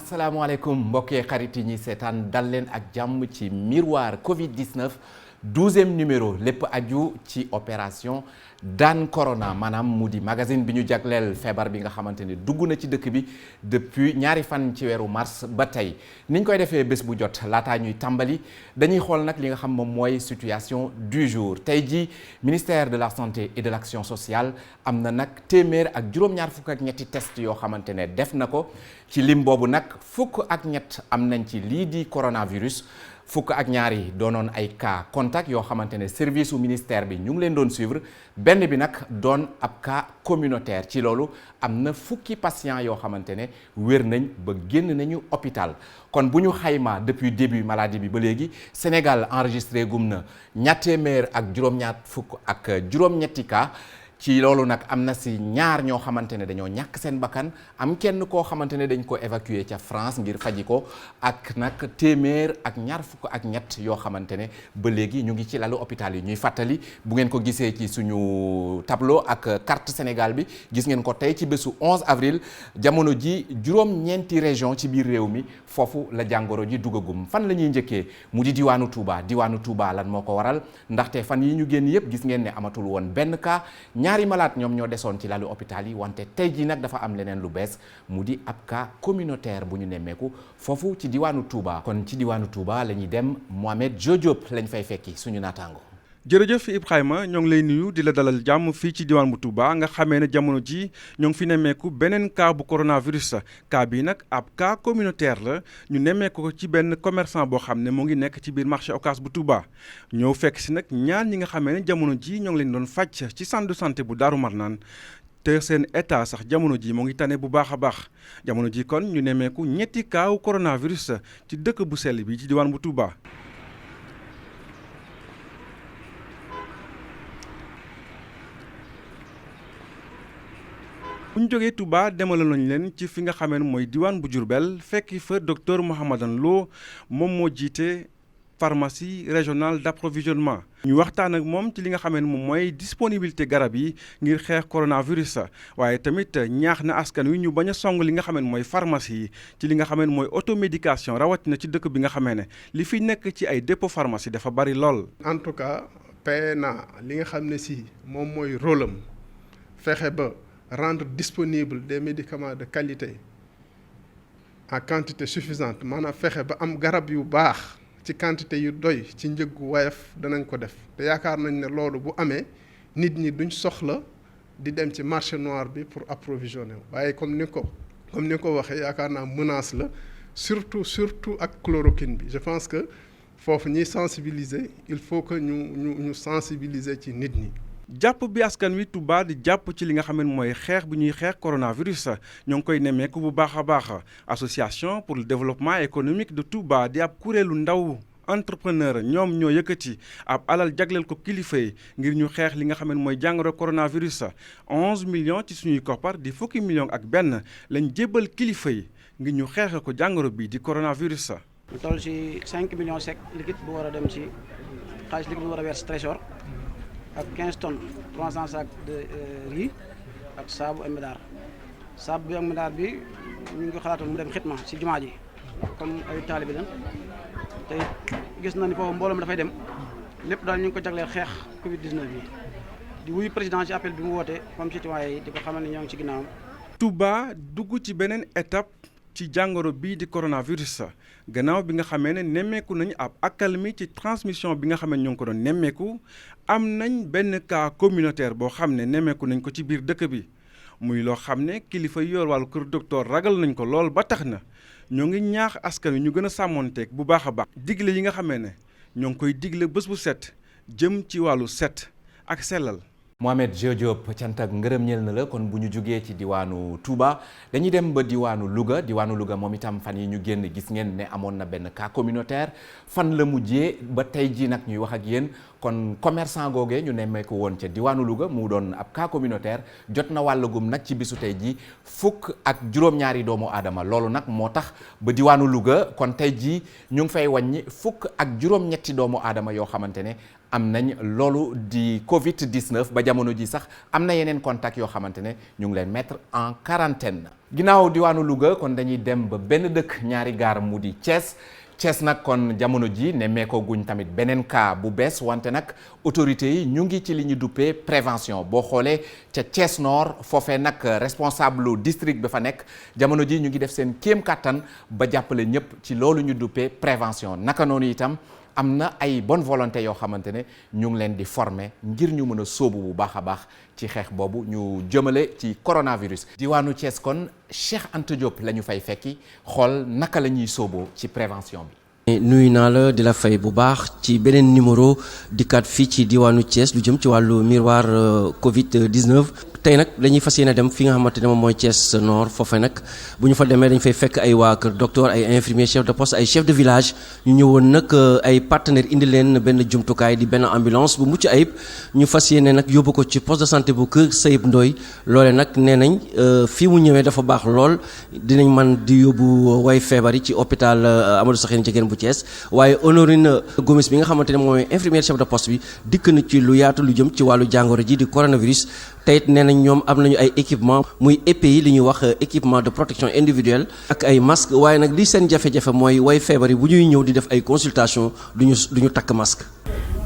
asalaamaaleykum mbokkee xarit yi ñuy seetaan dal leen ak jàmm ci miroir Covid 19 12e numéro lépp aju ci opération daan corona maanaam mu di magazine bi ñu jagleel feebar bi nga xamante ne dugg na ci dëkk bi depuis ñaari fan ci weeru mars ba tey niñ koy defee bés bu jot laataa ñuy tàmbali dañuy xool nag li nga xam moom mooy situation du jour tey jii ministère de la santé et de l'action sociale am na nag téeméer ak juróom-ñaar fukk ak ñetti test yoo xamante ne def na ko ci lim boobu nag fukk ak ñett am nañ ci lii di coronavirus fukk ak ñaar yi doonoon ay cas contact yoo xamante ne service u ministère bi ñu ngi leen doon suivre benn bi nag doon ab cas communautaire ci loolu am na fukki patient yoo xamante ne wér nañ ba génn nañu hôpital kon bu ñu xaymaa depuis début maladie bi ba léegi Sénégal enregistré gum na ñaar téeméer ak juróom-ñaar fukk ak juróom-ñetti cas ci loolu nag am na si ñaar ñoo xamante ne dañoo ñàkk seen bakkan am kenn koo xamante ne dañ ko évacuer ca France ngir faji ko ak nag téeméer ak ñaar fukk ak ñett yoo xamante ne ba léegi ñu ngi ci lalu hôpital yi ñuy fàttali bu ngeen ko gisee ci suñu tableau ak carte Sénégal bi gis ngeen ko tey ci bésu 11 avril jamono ji juróom-ñeenti région ci biir réew mi foofu la jàngoro ji dugagum fan la ñuy njëkkee mu di diwaanu Touba lan moo ko waral ndaxte fan yi ñu génn yëpp gis ngeen ne amatul woon benn cas ñaari malade ñoom ñoo desoon ci lalu hôpital yi wante tey jii nag dafa am leneen lu bees mu di ab cas communautaire bu ñu nemmeeku foofu ci diwaanu Touba kon ci diwaanu Touba la ñuy dem Mohamed Diop lañ fay fekki suñu naataango. jërëjëf Ibrahima ñoo ngi lay nuyu di la dalal jàmm fii ci diwaan bu Touba nga xamee ne jamono ji ñoo ngi fi nemmeeku beneen cas bu coronavirus cas bii nag ab cas communautaire la ñu nemmeeku ko ci benn commerçant boo xam ne mu ngi nekk ci biir marché Ocass bu Touba ñëw fekk si nag ñaar ñi nga xamee ne jamono ji ñoo ngi leen doon faj ci centre de santé bu Daaru Marnaan te seen état sax jamono ji mu ngi tane bu baax a baax jamono ji kon ñu nemmeeku ñetti cas wu coronavirus ci dëkk bu sell bi ci diwaan bu Touba. bu ñu jógee Touba demale nañ leen ci fi nga xamee ne mooy diwaan bu Diourbel fekki fa docteur Mouhamadan Lo moom moo jiite pharmacie régionale d'approvisionnement. ñu waxtaan ak moom ci li nga xamee ne moom mooy disponibilité garab yi ngir xeex coronavirus waaye tamit ñaax na askan wi ñu bañ a song li nga xamee ne mooy pharmacie yi ci li nga xamee ne mooy automédication rawatina ci dëkk bi nga xamee ne li fi nekk ci ay dépôt pharmacie dafa bari lool. En tout cas PNA li nga xam ne si moom mooy rôle am fexe ba. Rendre disponible des médicaments de qualité en quantité suffisante maanaam fexe ba am garab yu baax ci quantité yu doy ci njëg gu woyof danañ ko def te yaakaar nañ ne loolu bu amee nit ñi duñ soxla di dem ci marché noir bi pour approvisionner waaye comme ni ko waxee yaakaar naa menace la surtout ak chloroquine bi je pense que foofu ñuy sensibiliser il faut que ñu sensibiliser ci nit ñi. jàpp bi askan wi Touba di jàpp ci li nga xam ne mooy xeex bi ñuy xeex coronavirus ñoo ngi koy nemmeeku bu baax a baax association pour le développement économique de Touba di ab kuréelu ndaw entrepreneur ñoom ñoo yëkkati ab alal jagleel ko kilifa yi ngir ñu xeex li nga xam ne mooy jàngoro coronavirus 11 millions ci suñuy koppar di fukki millions ak benn lañ jébbal kilifa yi ngir ñu xeexe ko jàngoro bi di coronavirus. ñu toll ci 5 millions sec liquide bu war a dem ci xaalis liquide bu war a verser trésor ak 15 tonnes 300 sacs de riz ak saabu ak médaar saabu bi ak médaar bi ñu ngi xalaatoon mu dem xitma ci jumaa ji comme ay taalibe lañ te gis na ni foofu mbooloo mi dafay dem lépp daal ñu ngi ko jagleel xeex Covid 19 bi di wuyu président ci appel bi mu woote comme citoyen yi di ko xamal ne ñoo ngi ci ginnaawam. Touba dugg ci beneen étape ci jàngoro bii di coronavirus gannaaw bi nga xamee ne nemmeeku nañu ab accalmie ci transmission bi nga xam ne ñoo ngi ko doon nemmeeku am nañ benn cas communautaire boo xam ne nemmeeku nañ ko ci biir dëkk bi muy loo xam ne kilifa yi yor wàllu kër docteur ragal nañ ko lool ba tax na ñoo ngi ñaax askan wi ñu gën a sàmmonteeg bu baax a baax digle yi nga xamee ne ñoo ngi koy digle bés bu set jëm ci wàllu set ak sellal. Mohamed Diop cant ak ngërëm ñeel na la kon bu ñu jugee ci diwaanu Touba dañuy dem ba diwaanu Louga moom itam fan yi ñu génn gis ngeen ne amoon na benn cas communautaire fan la mujjee ba tey jii nag ñuy wax ak yéen kon commerçant googee ñu nemmeeku woon ca diwaanu Louga mu doon ab cas communautaire jot na wàllugum nag ci bisu tey jii fukk ak juróom-ñaari doomu aadama loolu nag moo tax ba diwaanu Louga kon tey jii ñu ngi fay wàññi fukk ak juróom-ñetti doomu aadama yoo xamante ne am nañ loolu di Covid 19 ba jamono ji sax am na yeneen contact yoo xamante ne ñu ngi leen mettre en quarantaine. ginnaaw diwaanu Louga kon dañuy dem ba benn dëkk ñaari gaar mu di Thiès nag kon jamono ji nemmeekoo guñ tamit beneen cas bu bees wante nag autorités yi ñu ngi ci li ñu duppee prévention boo xoolee ca Thiès Nord foofee nag responsable district ba fa nekk jamono ji ñu ngi def seen kéem kattan ba jàppale ñëpp ci loolu ñu duppee prévention naka noonu itam am na ay bonne volonté yoo xamante ne ñu ngi leen di former ngir ñu mën a sóobu bu baax a baax ci xeex boobu ñu jëmale ci coronavirus. diwaanu Thiès kon Cheikh Anta Diop la ñu fay fekki xool naka la ñuy sóoboo ci prévention bi. nuyu naa la di la fay bu baax ci beneen numéro dikkaat fii ci diwaanu Thiès lu jëm ci wàllu miroir Covid 19. tey nag dañuy fas yéene dem fi nga xamante ne moom mooy Thiès Nord foofee nag bu ñu fa demee dañ fay fekk ay waa kër docteur ay infirmier chef de poste ay chef de village ñu ñëwoon nag ay partenaires indi leen benn jumtukaay di benn ambulance bu mucc ayib ñu fas yéene nag yóbbu ko ci poste de santé bu kër Sayib Ndoy loole nag nee nañ fii mu ñëwee dafa baax lool dinañ mën di yóbbu way feebar yi ci hôpital Amadou Sakhir Ndiéguène bu Thiès waaye Honorine Gomis bi nga xamante ne mooy infirmière chef de poste bi dikk na ci lu yaatu lu jëm ci wàllu jàngoro ji di coronavirus tey it nee nañ ñoom am nañu ay équipement muy EPI li ñuy wax équipement de protection individuelle ak ay masque waaye nag li seen jafe-jafe mooy way feebar yi bu ñuy ñëw di def ay consultation duñu takk masque.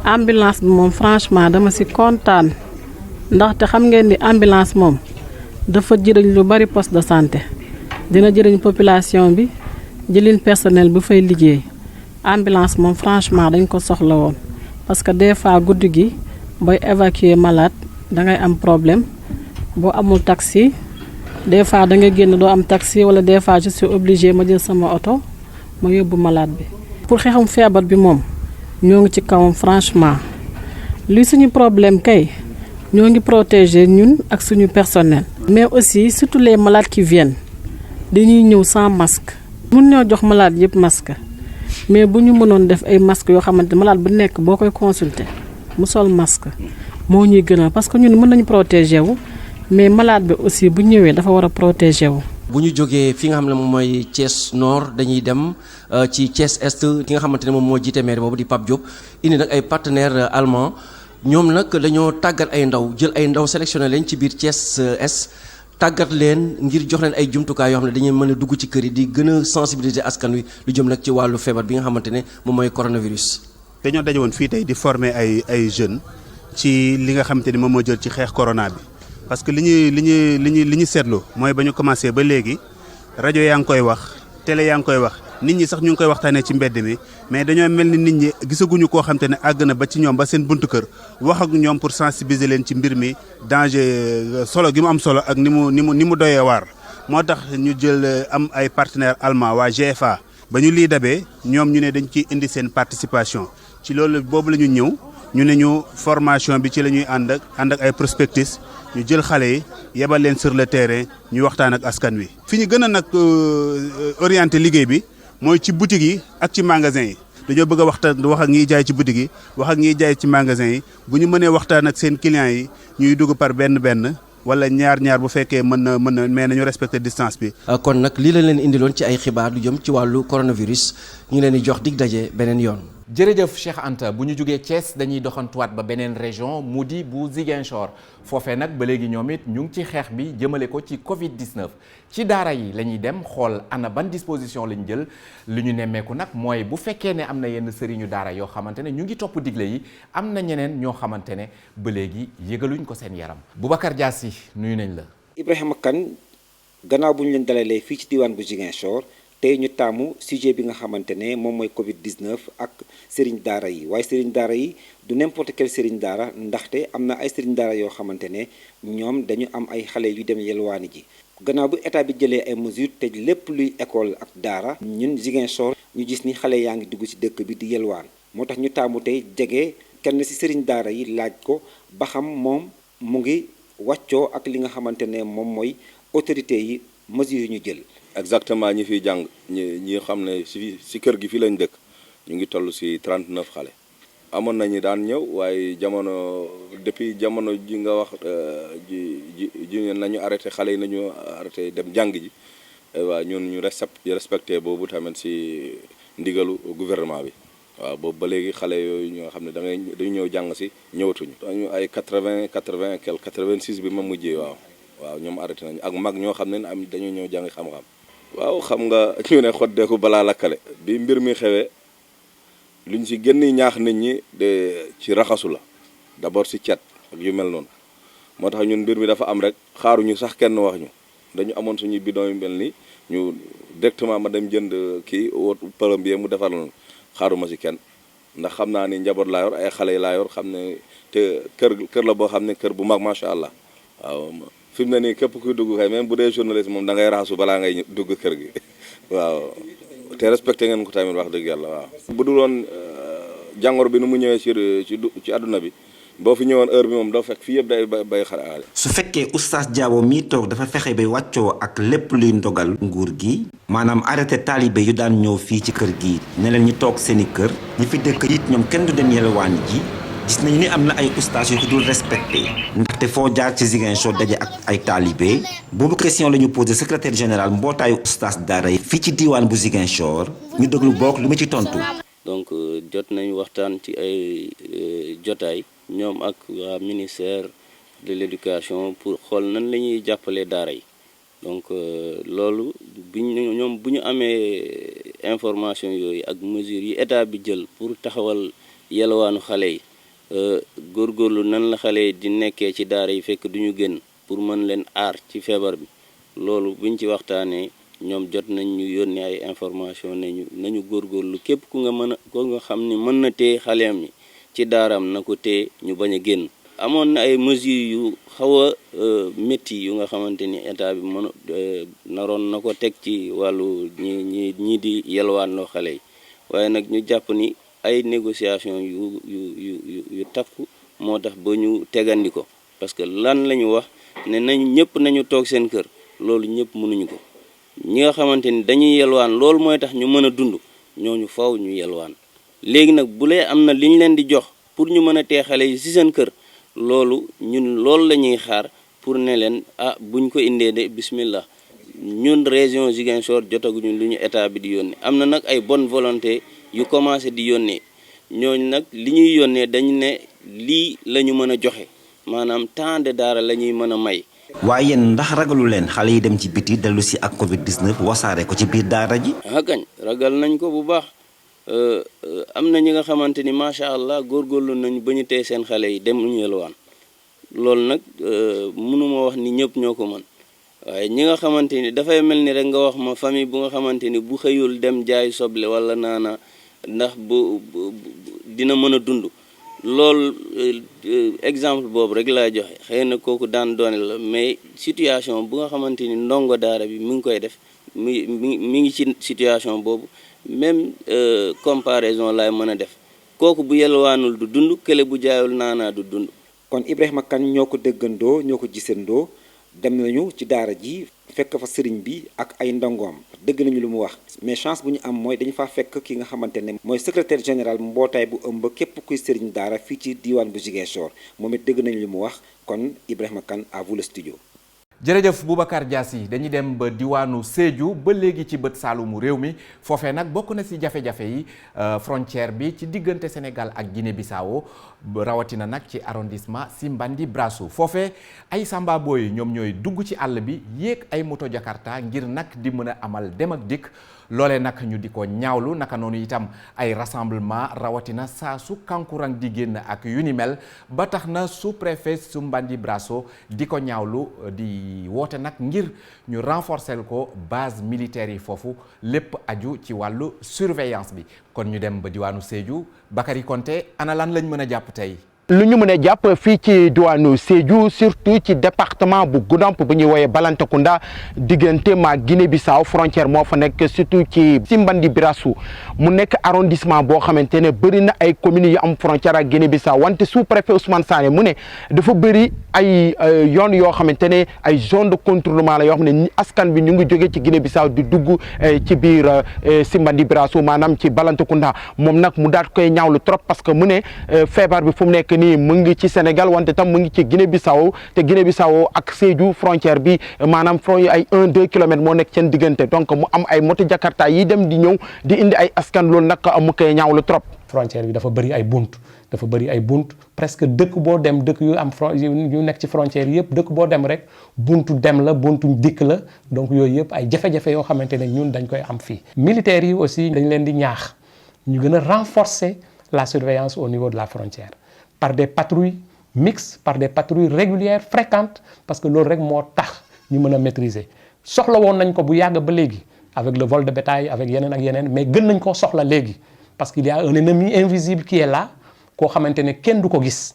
ambulance bi moom franchement dama ci kontaan ndaxte xam ngeen ni ambulance moom dafa jëriñ lu bari poste de santé dina jëriñ population bi jëlin personnel bu fay liggéey ambulance moom franchement dañ ko soxla woon parce que des fois guddi gi booy évacuer malade da ngay am problème boo amul taxi des fois da ngay génn doo am taxi wala des fois je suis obligé ma jël sama oto ma yóbbu malade bi. pour xeexum feebar bi moom ñoo ngi ci kawam franchement li suñu problème kay ñoo ngi protéger ñun ak suñu personnel. mais aussi surtout les malades qui viennent dañuy ñëw sans masque. mun ñoo jox malade yëpp masque mais bu ñu mënoon def ay masque yoo xamante malade bu nekk boo koy consulter mu sol masque. moo ñuy gënal parce que ñun mën nañu protéger wu mais malade bi aussi bu ñëwee dafa war a protéger wu. bu ñu jógee fi nga xam ne moom mooy Thiès Nord dañuy dem ci Thiès Est ki nga xamante ne moom moo jiite maire boobu di Pape Diop indi nag ay partenaires allemands ñoom nag dañoo tàggat ay ndaw jël ay ndaw sélectionné leen ci biir Thiès Est tàggat leen ngir jox leen ay jumtukaay yoo xam ne dañuy mën a dugg ci kër yi di gën a sensibiliser askan wi lu jëm nag ci wàllu feebar bi nga xamante ne moom mooy coronavirus. dañoo daje woon fii tey di former ay jeunes. ci li nga xamante ni moom moo jël ci xeex corona bi parce que li ñu seetlu mooy ba ñu commencé ba léegi rajo yaa ngi koy wax télé yaa ngi koy wax nit ñi sax ñu ngi koy waxtaanee ci mbedd mi mais dañoo mel ni nit ñi gisaguñu koo xamante ne àgg na ba ci ñoom ba seen buntu kër wax ak ñoom pour sensibiliser leen ci mbir mi danger solo gi mu am solo ak ni mu doyee waar. moo tax ñu jël am ay partenaires allemands waa GFA ba ñu lii dabee ñoom ñu ne dañ ciy indi seen participation ci loolu boobu la ñu ñëw. ñu ne ñu formation bi ci la ñuy ànd ak ay prospectus ñu jël xale yi yebal leen sur le terrain ñu waxtaan ak askan wi. fi ñu gën a nag orienté liggéey bi mooy ci boutique yi ak ci magasin yi dañoo bëgg a wax ak ñiy jaay ci boutique yi wax ak ñiy jaay ci magasin yi bu ñu mënee waxtaan ak seen clients yi ñuy dugg par benn wala ñaar bu fekkee mën na mais nañu respecter distance bi. kon nag lii la leen indiloon ci ay xibaar lu jëm ci wàllu coronavirus ñu ngi leen di jox dig daje beneen yoon. jërëjëf Cheikh Anta bu ñu jógee Thiès dañuy doxantuwaat ba beneen région mu di bu Ziguinchor foofee nag ba léegi ñoom it ñu ngi ci xeex bi jëmale ko ci Covid 19 ci daara yi la ñuy dem xool ana ban disposition lañ jël li ñu nemmeeku nag mooy bu fekkee ne am na yenn sëriñu daara yoo xamante ne ñu ngi topp digle yi am na ñeneen ñoo xamante ne ba léegi yëgaluñ ko seen yaram. Boubacar Diassi nuyu nañ la. Ibrahima Kane gannaaw bu ñu leen dalalee fii ci diwaan bu Ziguinchor. tey ñu taamu sujet bi nga xamante ne moom mooy Covid 19 ak sëriñ daara yi waaye sëriñ daara yi du n'importe quel sëriñ daara ndaxte am na ay sëriñ daara yoo xamante ne ñoom dañu am ay xale yu dem yelwaani ji gannaaw bu état bi jëlee ay mesures tëj lépp luy école ak daara ñun Ziguinchor ñu gis ni xale yaa ngi dugg ci dëkk bi di yelwaan moo tax ñu taamu tey jege kenn ci sëriñ daara yi laaj ko ba xam moom mu ngi wàccoo ak li nga xamante ne moom mooy autorité yi mesures yi ñu jël. exactement ñi fiy jàng ñi xam ne si kër gi fii lañ dëkk ñu ngi toll si 39 xale amoon nañu daan ñëw waaye depuis jamono ji nga wax ji nañu arrêté xale yi nañu arrêté dem jàng ji waaw ñun ñu respecté boobu tamit si ndigalu gouvernement bi waaw boobu ba léegi xale yooyu ñoo xam ne dañu ñëw jàng si ñëwatuñu. dañu ay 86 bi ma mujjee waaw ñoom arrêté nañu ak mag ñoo xam ne am dañu ñëw jàng xam-xam. waaw xam nga ñu ne xoddeeku balaa lakkale bi mbir mi xewee luñ si gën ñaax nit ñi de ci raxasu la d'abord si cet ak yu mel noonu moo tax ñun mbir mi dafa am rek xaaruñu sax kenn wax ñu dañu amoon suñu bidon yu mel ni ñu directement ma dem jënd kii wut plombier mu defar la xaaruma si kenn ndax xam naa ni njaboot laa yor ay xale yi laa yor xam ne te kër la boo xam ne kër bu mag macha allah waaw fi mu ne nii képp kuy dugg kay même bu dee journaliste moom da ngay raxasu balaa ngay dugg kër gi waaw te respecté ngeen ko tamit wax dëgg yàlla waaw. bu dul woon jàngoro bi nu mu ñëwee ci àdduna bi boo fi ñëwoon heure bi moom doo fekk fii yëpp day bay xaraale. su fekkee oustaz Diabo mii toog dafa fexe ba wàccoo ak lépp luy ndogal nguur gi maanaam arrêté taalibe yu daan ñëw fii ci kër gi ne leen ñu toog seeni kër ñi fi dëkk it ñoom kenn du dem yelwaan ji gis nañu ni am na ay oustaz yu ko dul respecté ndaxte foo jaar ci Ziguinchor daje ak ay taalibe boobu question la ñu posé secrétaire général mbootaayu oustaz daara yi fii ci diiwaan bu Ziguinchor ñu déglu bokk lu mu ci tontu. donc jot nañu waxtaan ci ay jotaay ñoom ak waa ministère de l'éducation pour xool nan la ñuy jàppale daara yi donc loolu bu ñu amee information yooyu ak mesures yi état bi jël pour taxawal yelwaanu xale yi góorgóorlu nan la xale yi di nekkee ci daara yi fekk duñu génn pour mën leen aar ci feebar bi loolu buñ ci waxtaanee ñoom jot nañ ñu yónnee ay information nañu góorgóorlu képp ku nga xam ni mën na téye xaleem yi ci daaraam na ko téye ñu bañ a génn. amoon na ay mesures yu xaw a métti yu nga xamante ni état bi naroon na ko teg ci wàllu ñii di yelwaanloo xale yi waaye nag ñu jàpp ni ay négociation yu takku moo tax ba ñu tegandi ko parce que lan la ñu wax ne ñëpp nañu toog seen kër loolu ñëpp mënuñu ko ñi nga xamante ni dañuy yelwaan loolu mooy tax ñu mën a dund ñooñu faw ñu yelwaan léegi nag bu lee am na li ñu leen di jox pour ñu mën a tee xale yi ci seen kër loolu loolu la ñuy xaar pour ne leen buñ ko indee de bismillah ñun région Ziguinchor jotaguñu lu ñu état bi di yónnee am na nag ay bonne volonté yu commencé di yónnee ñooñu nag li ñuy yónnee dañu ne lii la ñu mën a joxe maanaam temps de daara la ñuy mën a may. waaye yéen ndax ragalu leen xale yi dem ci biti dellu si ak Covid 19 wasaare ko ci biir daara ji. kañ ragal nañ ko bu baax am na ñi nga xamante ni macha allah góorgóorlu nañ ba ñu tey seen xale yi dem ñu yelwaan loolu nag mënuma wax ni ñëpp ñoo ko mën waaye ñi nga xamante ni dafay mel ni rek nga wax ma famille bu nga xamante ni bu xëyul dem jaay soble wala naana ndax bu dina mën a dund loolu exemple boobu rek laa joxe xëy na kooku daan doone la mais situation bu nga xamante ni ndongo daara bi mi ngi koy def mi ngi ci situation boobu même comparaison laay mën a def kooku bu yelwaanul du dund kële bu jaayul naanaa du dund. kon Ibrahima Kane ñoo ko déggandoo ñoo ko gisandoo dem nañu ci daara ji fekk fa sëriñ bi ak ay ndongoom dégg nañu lu mu wax mais chance bu ñu am mooy dañu faa fekk ki nga xamante ne mooy secrétaire général mbootaay bu ëmb képp kuy sëriñ daara fii ci diiwaan bu Ziguinchor moom it dégg nañu lu mu wax kon Ibrahima Kane à vous le studio. jërëjëf Boubacar Diassi dañuy dem ba diwaanu Sédhiou ba léegi ci bët saalumu réew mi foofee nag bokk na ci jafe-jafe yi frontière bi ci diggante Sénégal ak Guinée-Bissau rawatina nag ci arrondissement Simbandi Brassou foofee ay samba booy ñoom ñooy dugg ci àll bi yéeg ay moto Jakarta ngir nag di mën a amal dem ak dikk loolee nag ñu di ko ñaawlu naka noonu itam ay rassemblement rawatina saa su kankurang di génn ak yu ni mel ba tax na sous-préfet Simbandi Brassou di ko ñaawlu di woote nag ngir ñu renforcer ko base militaire yi foofu lépp aju ci wàllu surveillance bi kon ñu dem ba diwaanu Sédhiou Bakary Konté ana lan lañ mën a jàpp tey. lu ñu mën a jàpp fii ci diwaanu Sédhiou surtout ci département bu Goudomp bu ñuy woowee Balantacounda diggante ma Guinée-Bissau frontière moo fa nekk surtout ci Simbandi Brassou mu nekk arrondissement boo xamante ne bëri na ay communes yu am frontière ak Guinée-Bissau wante sous-préfet Ousmane Sané mu ne dafa bëri ay yoon yoo xamante ne ay zone de contournement la yoo xam ne askan bi ñu ngi jóge ci Guinée-Bissau di dugg ci biir Simbandi Brassou maanaam ci Balantacounda moom nag mu daat koy ñaawlu trop parce que mu ne feebar bi fu mu nekk nii mu ngi ci Sénégal wante tam mu ngi ci Guinée-Bissau te Guinée-Bissau ak Sédhiou frontière bi maanaam ay 1-2 kilomètres moo nekk seen diggante donc mu am ay moto Jakarta yi dem di ñëw di indi ay askan loolu nag mu koy ñaawlu trop. frontière bi dafa bëri ay bunt presque dëkk boo dem dëkk yu am yu nekk ci frontière yëpp dëkk boo dem rek buntu dem la buntu dikk la donc yooyu yëpp ay jafe-jafe yoo xamante ne ñun dañ koy am fii. militaires yi aussi dañ leen di ñaax ñu gën a renforcer la surveillance au niveau de la frontière par des patrouilles mixtes, par des patrouilles régulières fréquentes parce que loolu rek moo tax ñu mën a maîtriser soxla woon nañ ko bu yàgg ba léegi avec le vol de bétail avec yeneen ak yeneen mais gën nañ koo soxla léegi parce qu'il y a un ennemi invisible qui est là koo xamante ne kenn du ko gis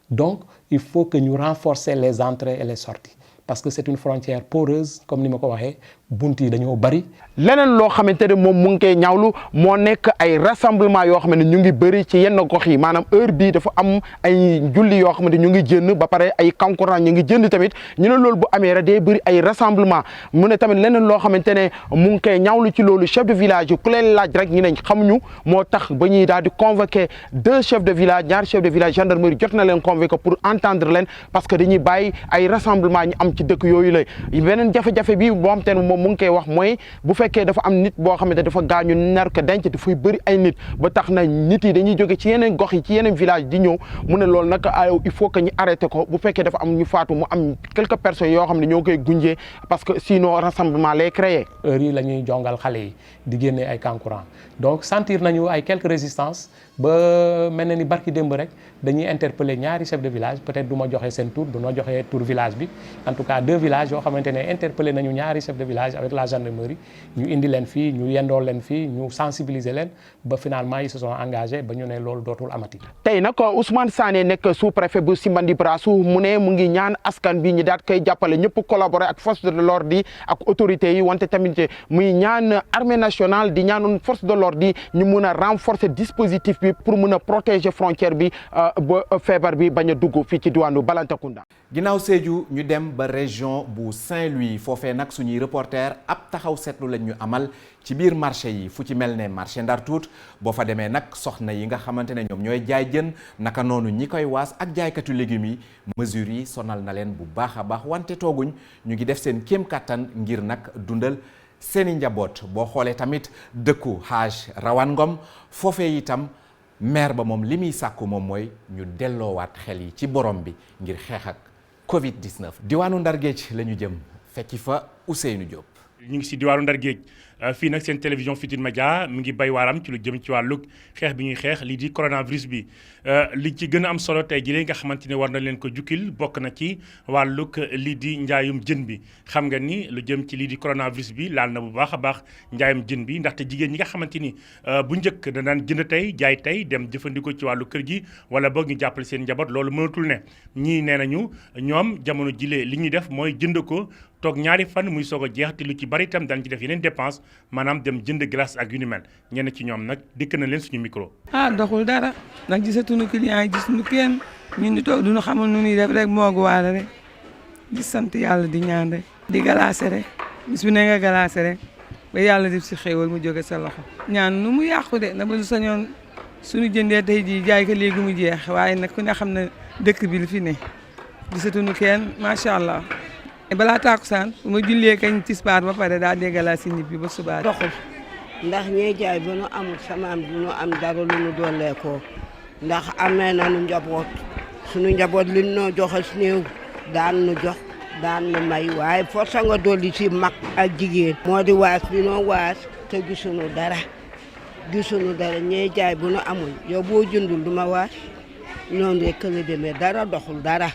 donc il faut que ñu renforcer les entrées et les sorties parce que c'est une frontière poreuse comme ni ma ko waxee bunt yi dañoo bari. leneen loo xamante ne moom mu ngi koy ñaawlu moo nekk ay rassemblement yoo xam ne ñu ngi bëri ci yenn gox yi maanaam heure bii dafa am ay julli yoo xamante ñu ngi jënd ba pare ay kankurang ñu ngi jënd tamit ñu ne loolu bu amee rek day bëri ay rassemblement mu ne tamit leneen loo xamante ne mu ngi koy ñaawlu ci loolu chef de village yi ku leen laaj rek ñu ne xamuñu moo tax ba ñuy daal di convoquer 2 chefs de village ñaari chefs de village gendarmerie jot na leen convoquer pour entendre leen parce que dañuy bàyyi ay rassemblement ñu am ci dëkk yooyu la beneen jafe-jafe bi boo xam te ne moom mu ngi koy wax mooy bu fekkee dafa am nit boo xamante dafa gaañu nar ko denc dafay bëri ay nit ba tax na nit yi dañuy jóge ci yeneen gox yi ci yeneen village di ñëw mu ne loolu nag il faut que ñu arrêté ko bu fekkee dafa am ñu faatu mu am quelques personnes yoo xam ne ñoo koy gunjee parce que sinon rassemblement lay créer. heure yi la ñuy jongal xale yi di génne ay kankurang donc sentir nañu ay quelques résistances ba mel na ni barki démb rek dañuy interpeller ñaari chef de village peut-être du ma joxe seen tur du ma joxe tur village bi en tout cas 2 villages yoo xamante ne interpeller nañu ñaari chef de village avec la gendarmerie ñu indi leen fii ñu yendoo leen fii ñu sensibiliser leen ba finalement ils se sont engagés ba ñu ne loolu dootul amati. tey nag Ousmane Sané nekk sous-préfet bu Simbandi Brassou mu ne mu ngi ñaan askan bi ñu daat koy jàppale ñëpp collaborer ak force de l'ordre yi ak autorités yi wante tamit muy ñaan armée nationale di ñaanoon force de l'ordre yi ñu mun a renforcer dispositif bi pour mun a protéger frontière bi ba feebar bi bañ a dugg fii ci diwaanu Balantacounda. ginnaaw Sédhiou ñu dem ba région bu Saint-Louis foofee nag suñuy reporter ab taxaw seetlu lañ ñu amal ci biir marché yi fu ci mel ne marché Ndar Tuut boo fa demee nag soxna yi nga xamante ne ñoom ñooy jaay jën naka noonu ñi koy waas ak jaaykatu légumes yi mesures yi sonal na leen bu baax a baax wante tooguñ ñu ngi def seen kéem kattan ngir nag dundal seeni njaboot boo xoolee tamit dëkku Haj Rawane Ngom foofee itam maire ba moom li muy sàkku moom mooy ñu delloowaat xel yi ci borom bi ngir xeex ak Covid-19. diwaanu Ndar Géej la ñu jëm fekki fa Ousseynou Diop. ñu ngi si diwaanu Ndar Géej fii nag seen télévision Futurs Médias mi ngi bay waaram ci lu jëm ci wàllu xeex bi ñuy xeex lii di coronavirus bi li ci gën a am solo tey jii nga xamante ne war na leen ko jukkil bokk na ci wàllug lii di njaayum jën bi xam nga ni lu jëm ci lii di coronavirus bi laal na bu baax a baax njaayum jën bi ndaxte jigéen ñi nga xamante ni bu njëkk danaan jënd tey jaay tey dem jëfandikoo ci wàllu kër gi wala boog ñu jàppale seen njaboot loolu mënatul ne ñii nee nañu ñoom jamono jilee li ñuy def mooy jënd ko toog ñaari fan muy soog a jeex te lu ci bari itam dañ ci def yeneen dépense maanaam dem jënd glace ak yu ni mel ñenn ci ñoom nag dikk na leen suñu micro. doxul dara nag gisatuñu client yi gisuñu kenn ñun di toog duñu xamul nu ñuy def rek moogu waale rek di sant yàlla di ñaan rek. di galaase rek bis bu ne nga galaase rek ba yàlla def si xéewal mu jóge sa loxo. ñaan nu mu yàqu de na ba ñu sañoon suñu jëndee tey jii jaay ko léegi mu jeex waaye nag ku ne xam ne dëkk bi li fi ne gisatuñu kenn macha allah. balaa tàkkusaan bu ma jullee kañ tisbaar ba pare daa déggalaa si ñibbi ba subaar doxul ndax ñee jaay ba nu amul samaan bu nu am dara lu nu dooleekoo ndax amee nañu njaboot suñu njaboot li noo joxe néew daan nu jox daan nu may waaye force nga dolli ci mag ak jigéen moo di waas bi noo waas te gisuñu dara ñee jaay bu nu amul yow boo jëndul du ma waas noonu rek la demee dara doxul dara.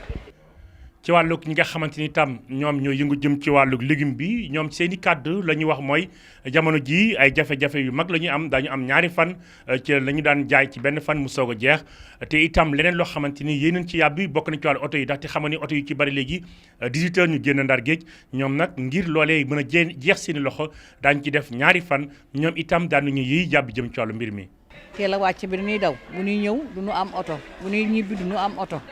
ci wàllug ñi nga xamante ni tam ñoom ñoo yëngu jëm ci wàllug légume bi ñoom seen i kàddu la ñuy wax mooy jamono ji ay jafe-jafe yu mag la ñuy am daañu am ñaari fan ci la ñu daan jaay ci benn fan mu soog a jeex te itam leneen loo xamante ni yéeneen ci yàbbi bokk na ci wàllu oto yi ndaxte xam nga ni oto yu ci bari léegi 18 heures ñu génn Ndar Géej ñoom nag ngir loolee mën a jeex seen i loxo daañu ci def ñaari fan ñoom itam daanuñu yiy jàbbi jëm ci wàllu mbir mi. teel a wàcc bi dañuy daw bu ñuy ñëw du ñu am oto bu ñuy ñibbi du ñu am oto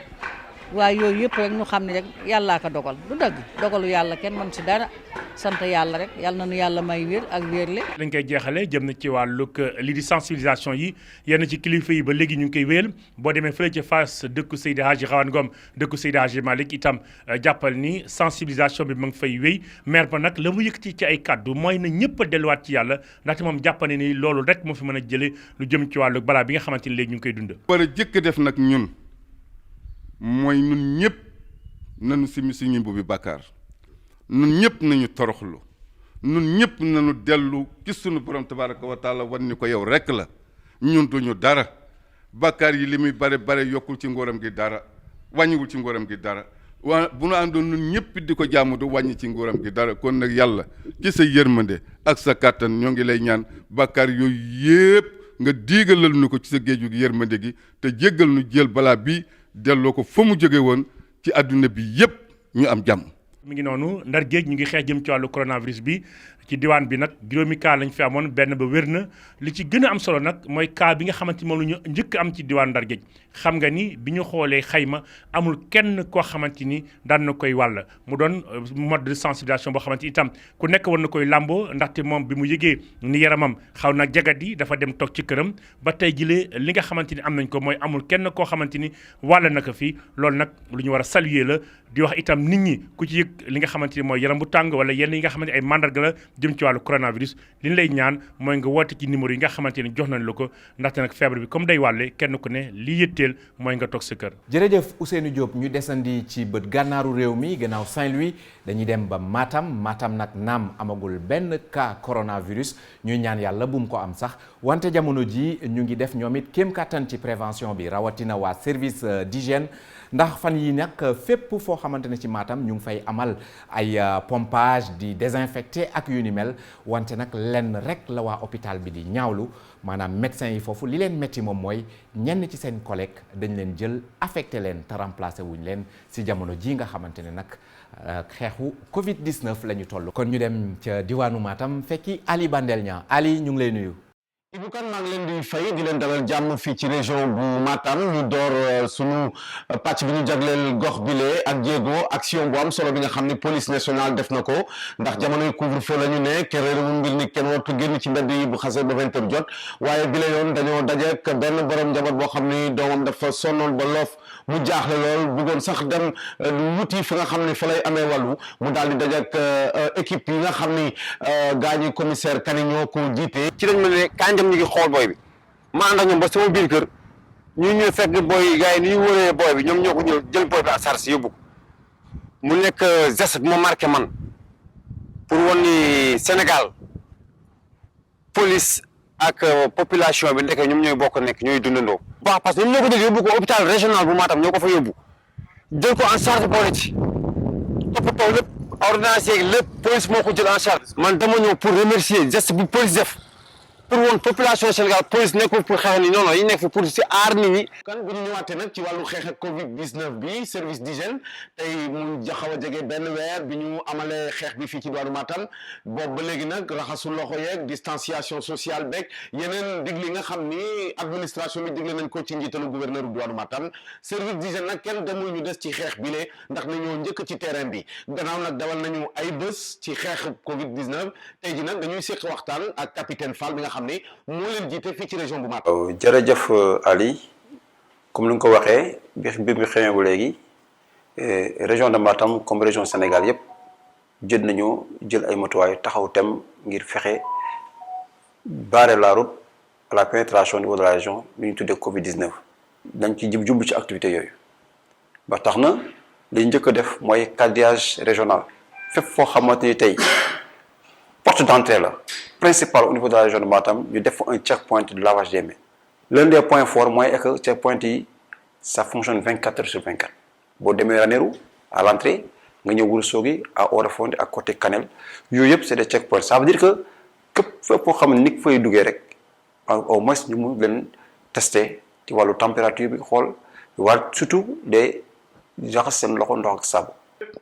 waaye yooyu yëpp rek ñu xam ne rek yàllaa ko dogal du dëgg dogalu yàlla kenn mën si dara sant yàlla rek yàlla na nu yàlla may wér ak wérle. lañ koy jeexale jëm na ci wàllug lii di sensibilisation yi yenn ci kilifa yi ba léegi ñu ngi koy wéyal boo demee fële ci Fass dëkku Seydi Hadji Rawane Ngom dëkku Seydi Hadji Malick itam jàppal ni sensibilisation bi ma ngi fay wéy maire ba nag la mu yëkkati ci ay kaddu mooy na ñëpp a delluwaat ci yàlla ndaxte moom jàppane ni loolu rek moo fi mën a jëlee lu jëm ci wàllug balaa bi nga xamante ni léegi ñu ngi koy dund. war a jëkk def nag ñun mooy ñun ñëpp nañu simi suñu mbubi bàkkaar ñun ñëpp nañu toroxlu ñun ñëpp nañu dellu ci sunu borom tabaraka wa taala wan ni ko yow rekk la ñun duñu dara bàkkaar yi li muy bare bare yokkul ci ngóoram gi dara wàññiwul ci ngóoram gi dara waa bu nu àndoon ñun ñëpp di ko jaamu du wàññi ci ngóoram gi dara kon nag yàlla ci sa yërmande ak sa kàttan ñoo ngi lay ñaan bàkkaar yooyu yëpp nga diigalal nu ko ci sa géeju gi yërmande gi te jéggal nu jël balaa bi delloo ko fa mu jóge woon ci àdduna bi yëpp ñu am jàmm. mi ngi noonu Ndar géej ñu ngi xeex jëm ci wàllu coronavirus bi ci diwaan bi nag juróomi cas lañ fi amoon benn ba wér na li ci gën a am solo nag mooy cas bi nga xamante ni moom la ñu njëkk am ci diwaan Ndar géej xam nga ni bi ñu xoolee xayma amul kenn koo xamante ni daan na koy wàll mu doon mode de sensibilisation boo xamante ni itam ku nekk war na koy làmboo ndaxte moom bi mu yëgee ni yaramam xaw na jagat yi dafa dem toog ci këram ba tey jilee li nga xamante ni am nañ ko mooy amul kenn koo xamante ni wàll na ko fii loolu nag lu ñu war a saluer la di wax itam nit ñi ku ci yëg li nga xamante ni mooy yaram bu tàng wala yenn yi nga xamante ni ay mandarga la jëm ci wàllu coronavirus li ñu lay ñaan mooy nga woote ci numéro yi nga xamante ni jox nañ la ko ndaxte nag feebar bi comme day wàlle kenn ku ne li yëtteel mooy nga toog sa kër. jërëjëf Ousseynou Diop ñu desandi ci bët gànnaaru réew mi gannaaw Saint-Louis dañuy dem ba Matam nag naam amagul benn cas coronavirus ñuy ñaan yàlla bu mu ko am sax wante jamono ji ñu ngi def ñoom it kéem kattan ci prévention bi rawatina waa service d'hygiène ndax fan yi nag fépp foo xamante ne ci Matam ñu ngi fay amal ay pompage di désinfecté ak yu ni mel wante nag lenn rek la waa hôpital bi di ñaawlu maanaam médecin yi foofu li leen métti moom mooy ñenn ci seen collègue dañ leen jël affecté leen te remplacé wuñ leen si jamono ji nga xamante ne nag xeexu Covid 19 la ñu toll. kon ñu dem ca diwaanu Matam fekki Ali Bandel Niang Ali ñu ngi lay nuyu. Ibou Kane maa ngi leen di fay di leen dalal jàmm fii ci région bu Matam ñu door sunu pàcc bi ñu jagleel gox bile ak jéego action bu am solo bi nga xam ne police nationale def na ko ndax jamonoy couvre-feu la ñu ne kenn réerewul mbir ni kenn wartu génn ci mbedd yi bu xasee ba 20 heures jot waaye bile yoon dañoo dajeek benn borom njaboot boo xam ni doomam dafa sonnoon ba loof mu jaaxle lool bëggoon sax dem wuti fi nga xam ne fa lay amee wàllu mu daal di dajeek équipe yi nga xam ni gaañi commissaire Kani ñoo ko jiite. ci lañ ma ne kañ dem ñu ngi xool booy bi ma ànd ak ñoom ba sama biir kër ñu ñëw fekk booy gars yi ni ñu wëree booy bi ñoom ñoo ko ñëw jël booy bi à charge yóbbu ko mu nekk geste bu ma marqué man pour wan ni Sénégal police ak population bi ndeke ñoom ñooy bokk nekk ñooy dundandoo. waaw parce que ñoom ñoo ko jël yóbbu ko hôpital régional bu Matam ñoo ko fa yóbbu jël ko en charge boole ci toppatoo lépp ordonnance yeeg lépp police moo ko jël en charge. man dama ñëw pour remercier geste bu police def. pour woon population Sénégal police nekkul pour xeex ni non non yi nekk fi pour si aar nit ñi. kan bu ñu ñëwaatee nag ci wàllu xeex ak Covid 19 bi service d'hygiène tey mu xaw a jege benn weer bi ñu amalee xeex bi fii ci diwaanu Matam boobu ba léegi nag raxasu loxo yeeg distanciation sociale beeg yeneen digli nga xam ni administration bi digle nañ ko ci njiitalu gouverneur bu diwaanu Matam service d'hygiène nag kenn demul ñu des ci xeex bi le ndax nañoo njëkk ci terrain bi gannaaw nag dawal nañu ay bés ci xeex Covid 19 tey ji nag dañuy séq waxtaan ak capitaine Fall bi nga xam ni moo leen jiite fii ci région bu Matam. jërëjëf Ali comme ni nga ko waxee bi mbir mi xamee ba léegi région de Matam comme région Sénégal yëpp jël ay matuwaay taxaw tem ngir fexe barrer la route à la pénétration au niveau de la région bi ñu tuddee Covid 19. dañ ci jublu ci activité yooyu ba tax na li njëkk a def mooy quadrillage régional fépp foo xamante ni tey porte d'entrée la principal au niveau de la région de Matam ñu def un checkpoint de lavage des mains. L'un des points forts mooy que checkpoint yi ça fonctionne 24 heures sur 24 boo demee Ranérou à l'entrée nga ñëw Ourossogui à Oréfondé à côté Kanel yooyu yëpp c'est des checkpoints ça veut dire que képp fépp foo xam ne nit fay duggee rek au moins ñu mun leen tester ci wàllu température bi xool war surtout des jaxas seen loxo ndox ak saabu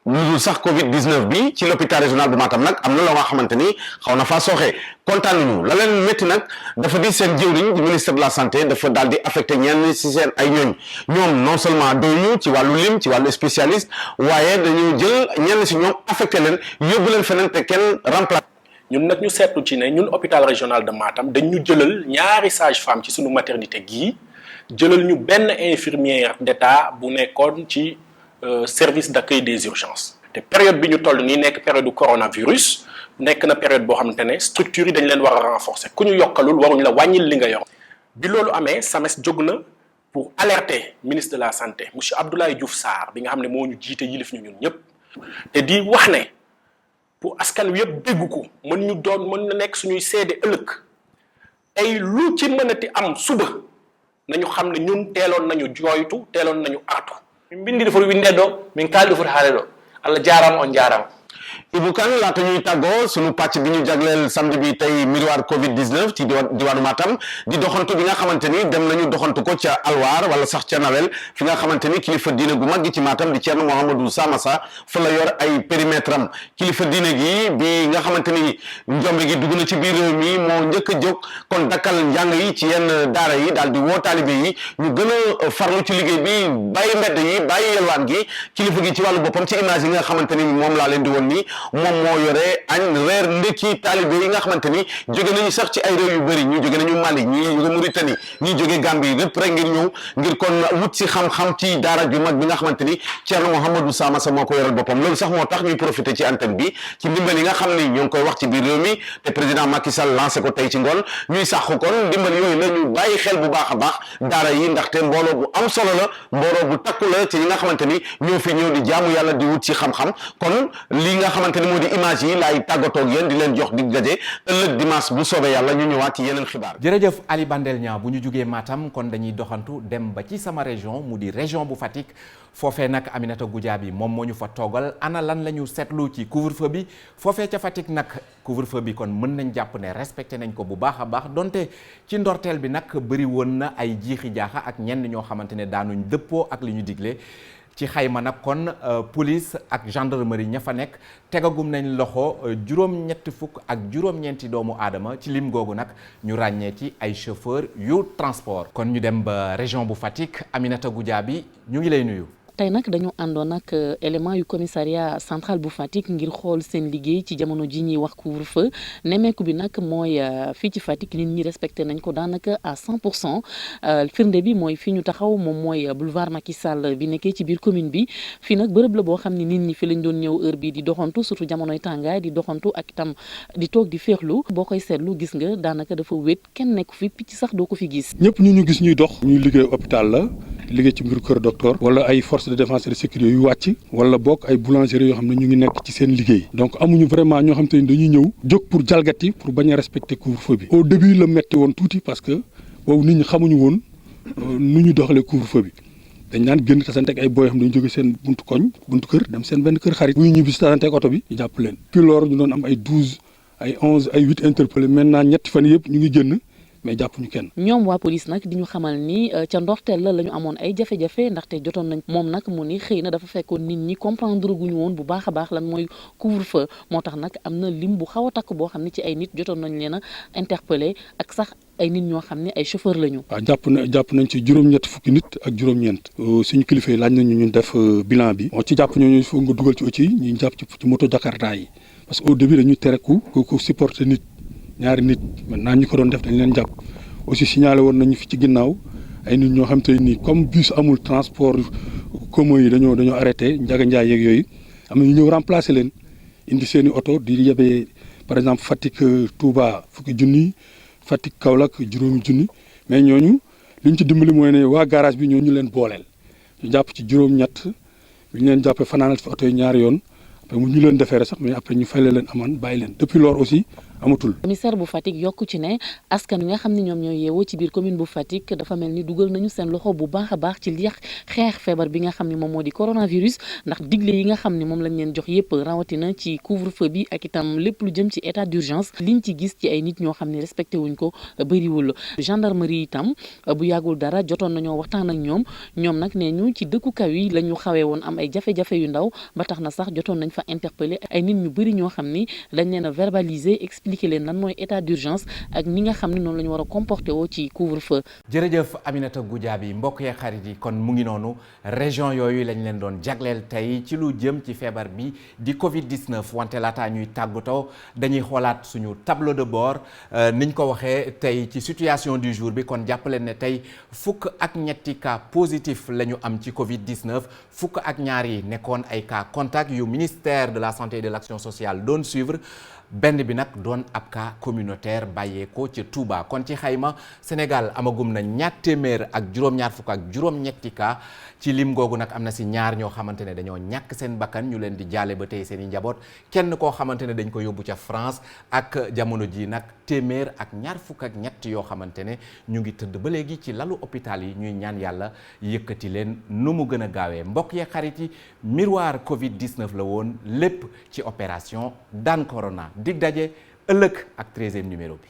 lu dul sax Covid 19 bi ci l'hôpital régional bu Matam nag am na loo nga xamante ni xaw na faa sooxee kontaan nañu la leen métti nag dafa di seen jëwriñ di ministère de la santé dafa daal di affecté ñenn ci seen ay ñooñ ñoom non seulement doyuñu ci wàllu lim ci wàllu spécialiste waaye dañu jël ñenn ci ñoom affecté leen yóbbu leen feneen te kenn remplacé. ñun nag ñu seetlu ci ne ñun hôpital régional de Matam dañ ñu jëlal ñaari sage-femme ci suñu maternité gii jëlal ñu benn infirmière d'état bu nekkoon ci service d'accueil des urgences te période bi ñu toll nii nekk période du coronavirus nekk na période boo xamante ne structures yi dañ leen war a renforcer ku ñu yokkalul waruñ la wàññil li nga yor. bi loolu amee SAMES jóg na pour alerter ministre de la santé monsieur Abdoulaye Diouf Sarr bi nga xam ne moo ñu jiite yilif ñu ñun ñëpp te di wax ne pour askan wi yëpp dégg ko mën na nekk suñuy seede ëllëg tey lu ci mënati am suba nañu xam ne ñun teeloon nañu jooytu teeloon nañu artu. mbindi defo windeɗo min kaldi foti haale ɗo allah jarama on jarama. Ibou Kane laata ñuy tàggoo sunu pàcc bi ñu jagleel samedi bi tey miroir Covid 19 ci diwaanu Matam di doxantu bi nga xamante ni dem nañu doxantu ko ca Alwaar wala sax ca Nawel fi nga xamante ni kilifa diine gu mag gi ci Matam di Thierno Mouhamadou Samassa fa la yor ay périmètre am kilifa diine gi bi nga xamante ni njombe gi dugg na ci biir réew mi moo njëkk a jóg kon dakkal njàng yi ci yenn daara yi daal di woo taalibe yi ñu gën a farlu ci liggéey bi bàyyi mbedd yi bàyyi yelwaan gi kilifa gi ci wàllu boppam ci image yi nga xamante ni moom laa leen di woon nii moom moo yore añ reer ndekki taalibe yi nga xamante ni jóge nañu sax ci ay réew yu bëri ñi jóge nañu Mali ñi jóge Mauritanie ñi jóge Gambie lépp rek ngir ñëw ngir kon wut si xam-xam ci daara ju mag bi nga xamante ni Thierno Mouhamadou Samassa moo ko yoral boppam loolu sax moo tax ñuy profité ci antenne bi ci ndimbal yi nga xam ni ñoo ngi koy wax ci biir réew mi te président Macky Sall lancé ko tey ci ngoon ñuy sàqu kon ndimbal yooyu la ñu bàyyi xel bu baax a baax daara yi ndaxte mbooloo bu am solo la mbooloo bu takku la ci ñi nga xamante ni ñoo fi ñëw di jaamu yàlla di wut si xam-xam kon li nga xamante ni moo di image yi laay tàggatoo ak yéen di leen jox dig daje ëllëg dimanche bu soobee yàlla ñu ñëwaat ci yeneen xibaar. jërëjëf Ali Bandel Niang bu ñu jugee Matam kon dañuy doxantu dem ba ci sama région mu di région bu Fatick foofee nag Aminata Goudiaby moom moo ñu fa toogal ana lan la ñu seetlu ci couvre-feu bi foofee ca Fatick nag couvre-feu bi kon mën nañ jàpp ne respecté nañ ko bu baax a baax donte ci ndorteel bi nag bëri woon na ay jiixi jaaxa ak ñenn ñoo xamante ne daanuñ dëppoo ak li ñu digle. ci xayma nag kon police ak gendarmerie ña fa nekk tegagum nañ loxo juróom-ñetti fukk ak juróom-ñeenti doomu aadama ci lim googu nag ñu ràññee ci ay chauffeur yu transport. kon ñu dem ba région bu Fatick Aminata Goudiaby ñu ngi lay nuyu. tey nag dañu àndoon ak élément yu commissariat central bu Fatick ngir xool seen liggéey ci jamono ji ñuy wax couvre-feu nemmeeku bi nag mooy fii ci Fatick nit ñi respecté nañ ko daanaka à 100% firnde bi mooy fi ñu taxaw moom mooy boulevard Macky Sall bi nekkee ci biir commune bi fii nag bërëb la boo xam ne nit ñi fi lañ doon ñëw heure bi di doxantu surtout jamonoy tàngaay di doxantu ak itam di toog di féexlu boo koy seetlu gis nga daanaka dafa wét kenn nekku fi picc sax doo ko fi gis. ñëpp ñu gis ñuy dox ñuy liggéey hôpital la liggéey ci mbiru kër docteur wala ay forces de défense et de sécurité yu wàcc wala bokk ay boulangerie yoo xam ne ñu ngi nekk ci seen liggéey donc amuñu vraiment ñoo xam te ni dañuy ñëw jóg pour jalgati pour bañ a respecter couvre-feu bi au début la metti woon tuuti parce que boobu nit ñi xamuñu woon nu ñu doxalee couvre-feu bi dañ naan génn tasante ak ay booy xam ne dañu jóge seen buntu koñ buntu kër dem seen benn kër xarit bu ñu ñibbi si tasante ak oto bi ñu jàpp leen puis loolu ñu doon am ay 12 ay 11 ay 8 interpellés maintenant ñetti fan yëpp ñu ngi génn mais jàppuñu kenn. ñoom waa police nag di ñu xamal ni ca ndorteel la ñu amoon ay jafe-jafe ndaxte jotoon nañ moom nag mu ni xëy na dafa fekkoon nit ñi comprendre guñu woon bu baax a baax lan mooy couvre-feu moo tax nag am na lim bu xaw a takk boo xam ne ci ay nit jotoon nañ leen a interpellé ak sax ay nit ñoo xam ne ay chauffeur la ñu. waaw jàpp nañ ci juróom-ñett fukki nit ak juróom-ñeent. suñu kilifa yi laaj nañu ñu def bilan bi. ci jàpp ñooñu foog nga dugal ci aussi ñu jàpp ci moto Jakarta yi parce que au début dañuy tere ku supporter nit. ñaari nit maintenant ñi ko doon def dañ leen jàpp aussi signalé woon nañu fi ci ginnaaw ay nit ñoo xam te ni comme bus amul transport commun yi dañoo arrêté njaga njaay yeeg yooyu am na ñu ñëw remplacer leen indi seen i oto di yebee par exemple Fatick Touba fukki junni Fatick Kaolack juróomi junni mais ñooñu li ñu ci dimbali mooy ne waa garage bi ñooñu leen booleel ñu jàpp ci juróom-ñett bi ñu leen jàppee fanaanal fi oto yi ñaari yoon après mu ñu leen defeere sax mais après ñu fay leen amaan bàyyi leen depuis lors aussi amatul. commissaire bu Fatick yokku ci ne askan wi nga xam ne ñoom ñooy yeewoo ci biir commune bu Fatick dafa mel ni dugal nañu seen loxo bu baax a baax ci li xeex feebar bi nga xam ne moom moo di coronavirus ndax digle yi nga xam ne moom lañ leen jox yépp rawatina ci couvre-feu bi ak itam lépp lu jëm ci état d'urgence liñ ci gis ci ay nit ñoo xam ne respecté wuñ ko bëriwul. gendarmerie itam bu yàggul dara jotoon nañoo waxtaan ak ñoom nag nee ñu ci dëkku kaw yi la ñu xawee woon am ay jafe-jafe yu ndaw ba tax na sax jotoon nañ fa interpeller ay nit ñu bëri ñoo xam ni dañ leen a verbaliser expliquer leen lan mooy état d'urgence ak ni nga xam ne noonu la ñu war a comporter woo ci couvre-feu. jërëjëf Aminata Goudiaby mbokk yee xarit yi kon mu ngi noonu région yooyu lañ leen doon jagleel tey ci lu jëm ci feebar bi di Covid-19 wante laataa ñuy tàggatoo dañuy xoolaat suñu tableau de bord niñ ko waxee tey ci situation du jour bi kon jàpp leen ne tey fukk ak ñetti cas positif la ñu am ci Covid-19 fukk ak ñaar yi nekkoon ay cas contact yu ministère de la santé et de l'action sociale doon suivre. benn bi nag doon ab cas communautaire bàyyeekoo ca Touba kon ci xayma Sénégal amagum na ñaar téeméer ak juróom-ñaar fukk ak juróom-ñetti cas ci lim googu nag am na si ñaar ñoo xamante ne dañoo ñàkk seen bakkan ñu leen di jaale ba tey seen i njaboot kenn koo xamante ne dañ ko yóbbu ca France ak jamono ji nag téeméer ak ñaar fukk ak ñett yoo xamante ne ñu ngi tëdd ba léegi ci lalu hôpital yi ñuy ñaan yàlla yëkkati leen nu mu gën a gaawee mbokk yee xarit yi miroir Covid-19 la woon lépp ci opération daan corona dig daje ëllëg ak 13e numéro bi.